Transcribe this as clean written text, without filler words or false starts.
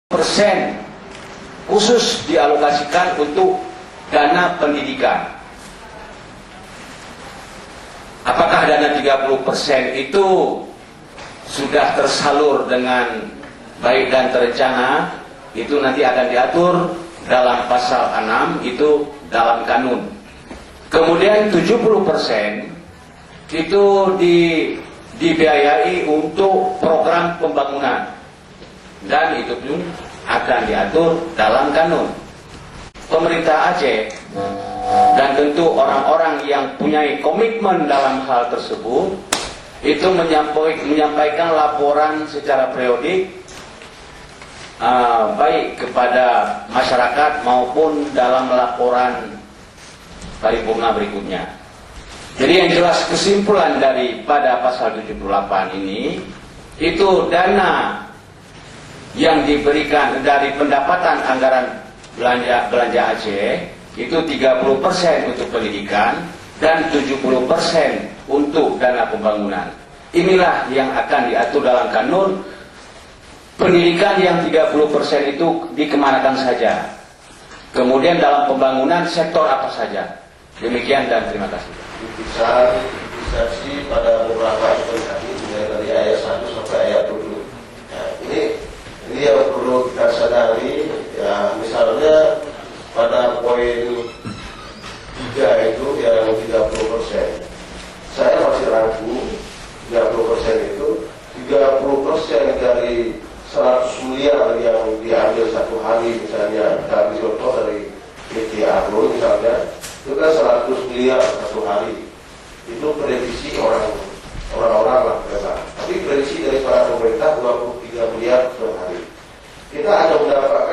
persen khusus dialokasikan untuk dana pendidikan. Apakah dana 30% itu sudah tersalur dengan baik dan terencana? Itu nanti akan diatur dalam pasal 6 itu dalam kanun. Kemudian 70% itu dibiayai untuk program pembangunan, dan itu pun akan diatur dalam kanun. Pemerintah Aceh dan tentu orang-orang yang punya komitmen dalam hal tersebut itu menyampaikan laporan secara periodik, baik kepada masyarakat maupun dalam laporan paripurna berikutnya. Jadi yang jelas kesimpulan daripada pasal 78 ini, itu dana yang diberikan dari pendapatan anggaran belanja Aceh itu 30% untuk pendidikan dan 70% untuk dana pembangunan. Inilah yang akan diatur dalam kanun. Pendidikan yang 30% itu dikemanakan saja. Kemudian dalam pembangunan sektor apa saja. Demikian dan terima kasih. Bisa sih pada beberapa poin tadi, mulai dari ayat 1 sampai ayat 7. Ya, ini yang perlu kita sadari. Ya, misalnya pada poin 3 itu yang 30%. Saya masih ragu 30% itu 30% dari 100 miliar yang diambil satu hari, misalnya dari contoh dari PT Agro misalnya, itu kan 100 miliar satu hari. Itu prediksi orang-orang lah mereka. Tapi prediksi dari para pemerintah 23 miliar per hari. Kita ada mendapatkan